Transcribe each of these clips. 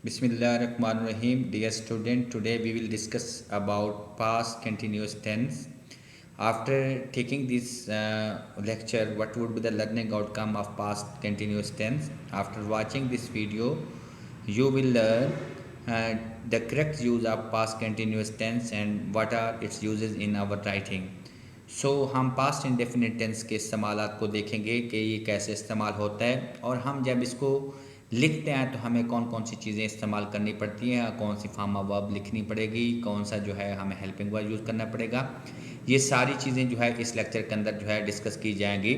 Bismillahirrahmanirrahim. Dear student, today we will discuss about past continuous tense. After taking this lecture, what would be the learning outcome of past continuous tense? After watching this video, you will learn the correct use of past continuous tense and what are its uses in our writing. हम past indefinite tense के इस्तेमालात को देखेंगे कि ये कैसे इस्तेमाल होता है और हम जब इसको लिखते हैं तो हमें कौन कौन सी चीज़ें इस्तेमाल करनी पड़ती हैं, कौन सी फॉर्म ऑफ वर्ब लिखनी पड़ेगी, कौन सा जो है हमें हेल्पिंग वर्ब यूज़ करना पड़ेगा। ये सारी चीज़ें जो है इस लेक्चर के अंदर जो है डिस्कस की जाएंगी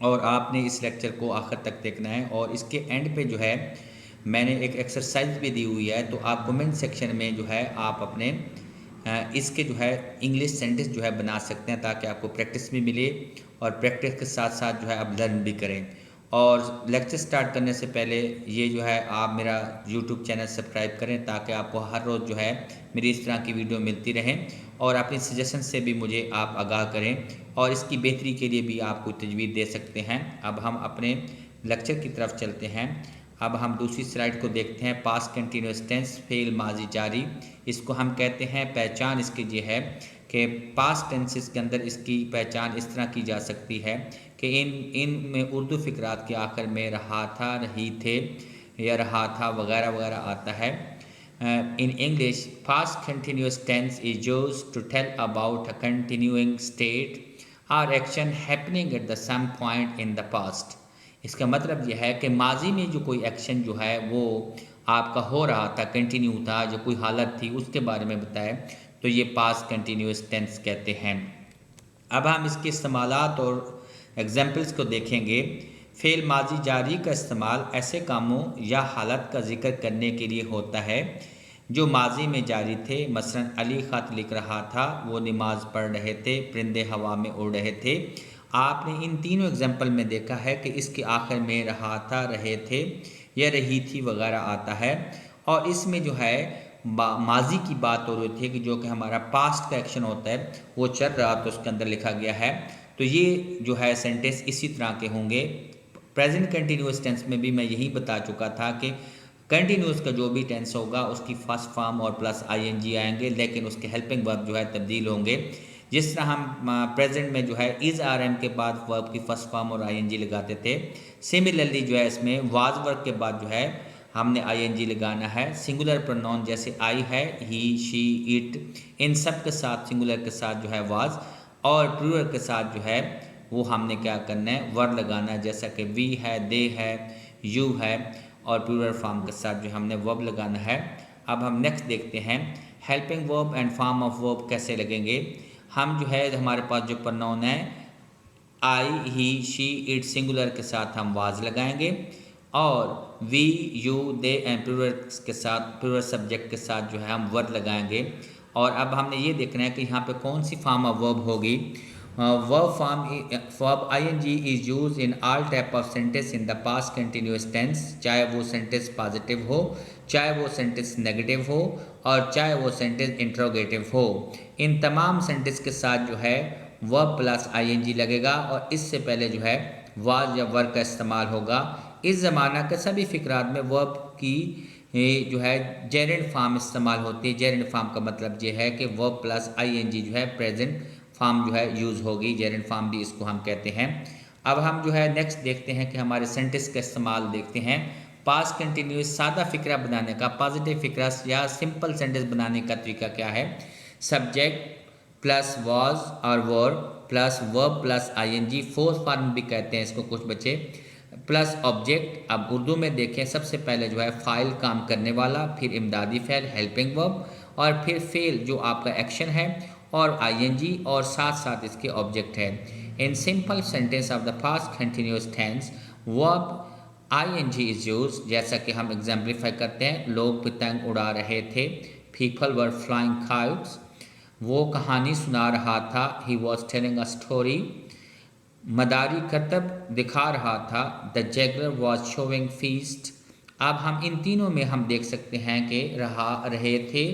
और आपने इस लेक्चर को आखिर तक देखना है। और इसके एंड पे जो है मैंने एक एक्सरसाइज भी दी हुई है, तो आप कमेंट सेक्शन में जो है आप अपने इसके जो है इंग्लिश सेंटेंस जो है बना सकते हैं ताकि आपको प्रैक्टिस भी मिले और प्रैक्टिस के साथ साथ जो है आप लर्न भी करें। और लेक्चर स्टार्ट करने से पहले ये जो है आप मेरा यूट्यूब चैनल सब्सक्राइब करें ताकि आपको हर रोज़ जो है मेरी इस तरह की वीडियो मिलती रहें और अपनी सजेशन से भी मुझे आप आगाह करें और इसकी बेहतरी के लिए भी आप कोई तजवीज़ दे सकते हैं। अब हम अपने लेक्चर की तरफ चलते हैं। अब हम दूसरी स्लाइड को देखते हैं। पास्ट कंटिन्यूस टेंस फेल माजी जारी, इसको हम कहते हैं पहचान इसकी ये है कि पास्ट टेंसेस के अंदर इसकी पहचान इस तरह की जा सकती है कि इन में उर्दू फ़िक्रात के आखिर में रहा था, रही थे या रहा था वगैरह वगैरह आता है। In English, past continuous tense is used to tell about a continuing state or action happening at the some point in the past. इसका मतलब यह है कि माजी में जो कोई एक्शन जो है वो आपका हो रहा था, कंटिन्यू था, जो कोई हालत थी उसके बारे में बताए तो ये पास्ट कंटिन्यूस टेंस कहते हैं। अब हम इसके इस्तेमालात और एग्जाम्पल्स को देखेंगे। फेल माजी जारी का इस्तेमाल ऐसे कामों या हालत का जिक्र करने के लिए होता है जो माजी में जारी थे। मसलन अली ख़त लिख रहा था, वो नमाज पढ़ रहे थे, परिंदे हवा में उड़ रहे थे। आपने इन तीनों एग्जाम्पल में देखा है कि इसके आखिर में रहा था, रहे थे या रही थी वगैरह आता है और इसमें जो है माजी की बात हो रही थी कि जो कि हमारा पास्ट का एक्शन होता है वो चल रहा तो उसके अंदर लिखा गया है। तो ये जो है सेंटेंस इसी तरह के होंगे। प्रेजेंट कंटिन्यूस टेंस में भी मैं यही बता चुका था कि कंटिन्यूस का जो भी टेंस होगा उसकी फर्स्ट फॉर्म और प्लस आईएनजी आएंगे, लेकिन उसके हेल्पिंग वर्ब जो है तब्दील होंगे। जिस तरह हम प्रेजेंट में जो है इज़ आर एम के बाद वर्ब की फर्स्ट फॉर्म और आईएनजी लगाते थे, सिमिलरली जो है इसमें वाज वर्ब के बाद जो है हमने आईएनजी लगाना है। सिंगुलर प्रोनाउन जैसे आई है, ही, शी, इट, इन सब के साथ सिंगुलर के साथ जो है वाज और प्लूरल के साथ जो है वो हमने क्या करना है वर्ब लगाना है, जैसा कि वी है, दे है, यू है और प्लूरल फॉर्म के साथ जो हमने वर्ब लगाना है। अब हम नेक्स्ट देखते हैं helping verb and form of verb कैसे लगेंगे। हम जो है हमारे पास जो प्रोनाउन है I, he, she, it singular के साथ हम वाज लगाएंगे और we, you, they and plural के साथ प्लूरल सब्जेक्ट के साथ जो है हम वर्ब लगाएंगे। और अब हमने ये देखना है कि यहाँ पे कौन सी फॉर्म ऑफ वर्ब होगी। Verb ING is use in all type of sentence in the past continuous tense, चाहे वो सेंटेंस पॉजिटिव हो, चाहे वो सेंटेंस नेगेटिव हो और चाहे वो सेंटेंस इंट्रोगेटिव हो। इन तमाम सेंटेंस के साथ जो है वर्ब प्लस आईएनजी लगेगा और इससे पहले जो है वाज या वर्ब का इस्तेमाल होगा। इस ज़माना के सभी फ़िक्रात में वर्ब की जो है जेरेंट फॉर्म इस्तेमाल होती है। जेरेंट फॉर्म का मतलब ये है कि वर्ब प्लस आईएनजी जो है प्रेजेंट फॉर्म जो है यूज़ होगी, जेरेंट फॉर्म भी इसको हम कहते हैं। अब हम जो है नेक्स्ट देखते हैं कि हमारे सेंटेंस का इस्तेमाल देखते हैं। पास्ट कंटिन्यूस सादा फ़िक्रा बनाने का, पॉजिटिव फ़िक्रा या सिंपल सेंटेंस बनाने का तरीका क्या है। सब्जेक्ट प्लस वॉज और verb plus verb plus ING, fourth form भी कहते हैं इसको कुछ बच्चे, प्लस ऑब्जेक्ट। अब उर्दू में देखें सबसे पहले जो है फ़ाइल काम करने वाला, फिर इमदादी फ़ेल हेल्पिंग वर्ब और फिर फेल जो आपका एक्शन है और आईएनजी और साथ साथ इसके ऑब्जेक्ट है। In simple sentence of the past continuous tense verb ING is use, जैसा कि हम एग्जाम्पलीफाई करते हैं। लोग पतंग उड़ा रहे थे, पीपल वर फ्लाइंग काइट्स, वो कहानी सुना रहा था, he was telling a story, मदारी करतब दिखा रहा था, the Zegler was showing feast. अब हम इन तीनों में हम देख सकते हैं कि रहे थे,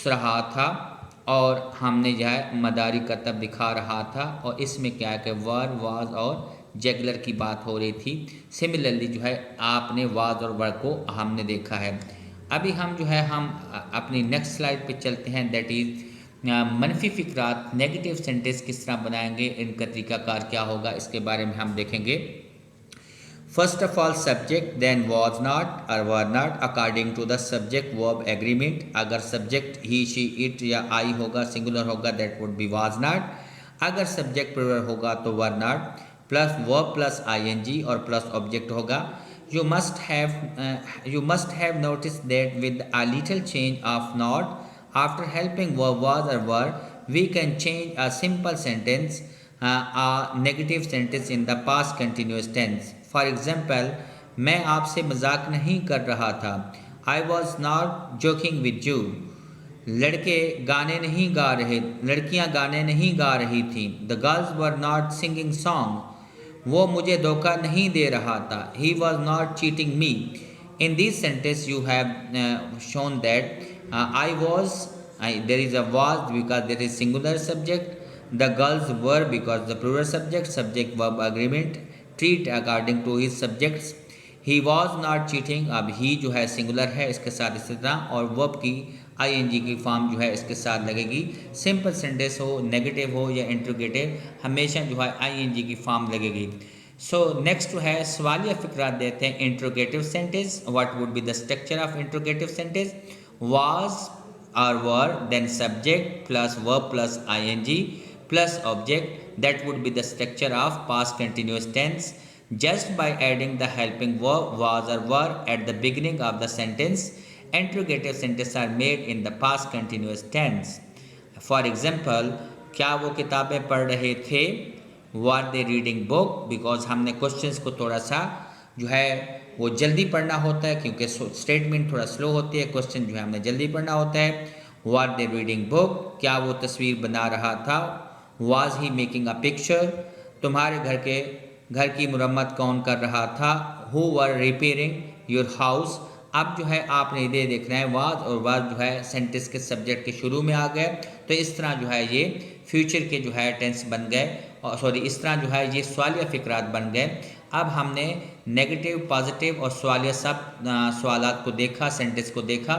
रहा था और हमने जो है मदारी करतब दिखा रहा था और इसमें क्या है कि वर, वाज और जैगलर की बात हो रही थी। सिमिलरली जो है आपने वाज और वर को हमने देखा है। अभी हम जो है हम अपनी नेक्स्ट स्लाइड पे चलते हैं, दैट इज़ मनफी फ़िक्रात नेगेटिव सेंटेंस किस तरह बनाएंगे, इनका तरीकाकार क्या होगा, इसके बारे में हम देखेंगे। First of all subject, then was not और were not according to the subject verb agreement. अगर सब्जेक्ट ही शी इट या आई होगा, सिंगुलर होगा, that would be was not. अगर सब्जेक्ट प्लूरल होगा तो were not plus verb plus ING और plus object होगा। You must have noticed that with a little change of not after helping verb was or were, we can change a simple sentence, a negative sentence in the past continuous tense. For example, मैं आपसे मजाक नहीं कर रहा था। I was not joking with you. लड़के गाने नहीं गा रहे, लड़कियां गाने नहीं गा रही थीं। The girls were not singing song. वो मुझे धोखा नहीं दे रहा था। He was not cheating me. In this sentence you have shown that I was, there is a was because there is singular subject, the girls were because the plural subject, subject verb agreement, treat according to his subjects. He was not cheating, अब ही जो है singular है, इसके साथ इसी तरह, और verb की आईएनजी की फॉर्म जो है इसके साथ लगेगी। सिंपल सेंटेंस हो, नेगेटिव हो या इंट्रोगेटिव, हमेशा जो है आईएनजी की फॉर्म लगेगी। सो नेक्स्ट जो है सवालिया फिक्रात देते हैं interrogative sentence. What would be the structure of interrogative sentence? Was और were, then subject plus verb plus ING plus object, that would be the structure of past continuous tense. Just by adding the helping verb was or were at the beginning of the sentence, interrogative sentences are made in the past continuous tense. For example, क्या वो किताबें पढ़ रहे थे? Were they reading book? Because हमने questions को थोड़ा सा जो है वो जल्दी पढ़ना होता है, क्योंकि स्टेटमेंट थोड़ा स्लो होती है, क्वेश्चन जो है हमने जल्दी पढ़ना होता है। Were they reading book? क्या वो तस्वीर बना रहा था? Was he making a picture? तुम्हारे घर की मुरम्मत कौन कर रहा था? Who were repairing your house? अब जो है आपने ये देखना है वाज और वाज जो है सेंटेंस के सब्जेक्ट के शुरू में आ गए, तो इस तरह जो है ये फ्यूचर के जो है टेंस बन गए, और सॉरी इस तरह जो है ये सवालिया फिक्रात बन गए। अब हमने नेगेटिव, पॉजिटिव और सवालिया सब सवालात को देखा, सेंटेंस को देखा,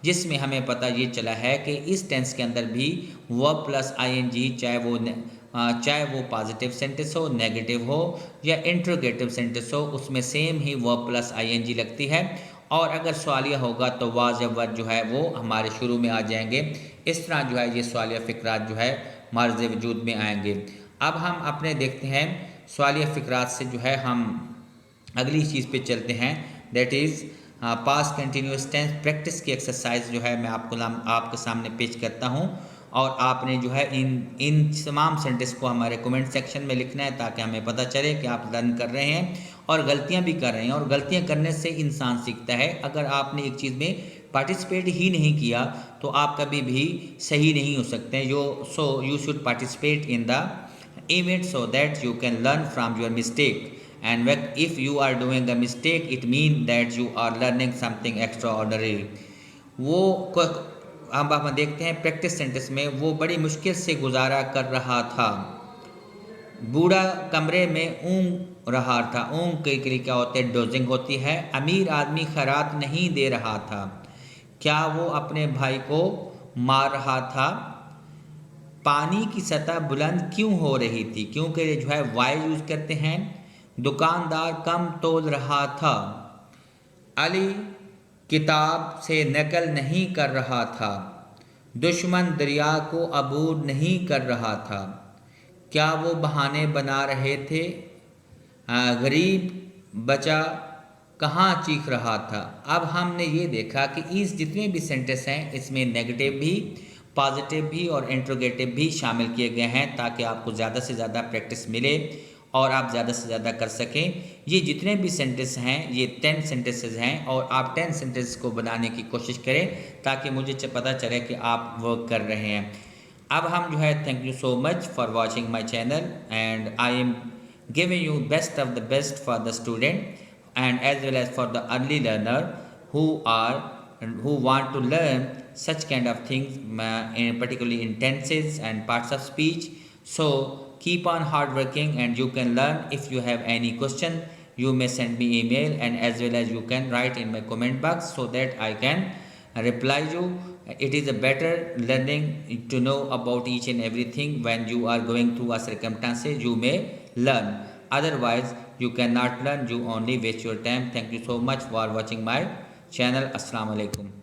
जिसमें हमें पता ये चला है कि इस टेंस के अंदर भी वर्ब प्लस आईएनजी, चाहे वो पॉजिटिव सेंटेंस हो, नेगेटिव हो या इंट्रोगेटिव सेंटेंस हो, उसमें सेम ही वर्ब प्लस आईएनजी लगती है। और अगर सवालिया होगा तो वाज या वर जो है वो हमारे शुरू में आ जाएंगे। इस तरह जो है ये सवालिया फिक्रात जो है मार्ज़ वजूद में आएंगे। अब हम अपने देखते हैं सवालिया फिक्रात से जो है हम अगली चीज़ पे चलते हैं, that is past continuous tense practice की एक्सरसाइज जो है मैं आपके सामने पेश करता हूँ, और आपने जो है इन तमाम सेंटेंस को हमारे कमेंट सेक्शन में लिखना है, ताकि हमें पता चले कि आप लर्न कर रहे हैं और गलतियां भी कर रहे हैं। और गलतियां करने से इंसान सीखता है। अगर आपने एक चीज़ में पार्टिसिपेट ही नहीं किया तो आप कभी भी सही नहीं हो सकते। You should participate in the event so that you can learn from your mistake, and if you are doing a mistake it means that you are learning something extraordinary. अब हम देखते हैं प्रैक्टिस सेंटेंस में, वो बड़ी मुश्किल से गुजारा कर रहा था। बूढ़ा कमरे में ऊँग रहा था। ऊँग के लिए क्या होते हैं? डोजिंग होती है। अमीर आदमी खैरात नहीं दे रहा था। क्या वो अपने भाई को मार रहा था? पानी की सतह बुलंद क्यों हो रही थी? क्योंकि जो है वाई यूज करते हैं। दुकानदार कम तोल रहा था। अली किताब से नकल नहीं कर रहा था। दुश्मन दरिया को अबूर नहीं कर रहा था। क्या वो बहाने बना रहे थे? गरीब बचा कहाँ चीख रहा था। अब हमने ये देखा कि इस जितने भी सेंटेंस हैं इसमें नेगेटिव भी, पॉजिटिव भी और इंट्रोगेटिव भी शामिल किए गए हैं, ताकि आपको ज़्यादा से ज़्यादा प्रैक्टिस मिले और आप ज़्यादा से ज़्यादा कर सकें। ये जितने भी सेंटेंस हैं ये 10 सेंटेंसेस हैं, और आप 10 सेंटेंस को बनाने की कोशिश करें ताकि मुझे पता चले कि आप वर्क कर रहे हैं। अब हम जो है thank you so much for watching my channel, and I am giving you best of the best for the student and as well as for the early learner who want to learn such kind of things, particularly in tenses and parts of speech. So keep on hard working and you can learn. If you have any question you may send me email, and as well as you can write in my comment box so that I can reply you. It is a better learning to know about each and everything. When you are going through a circumstances, you may learn. Otherwise, you cannot learn. You only waste your time. Thank you so much for watching my channel. Assalamu alaikum.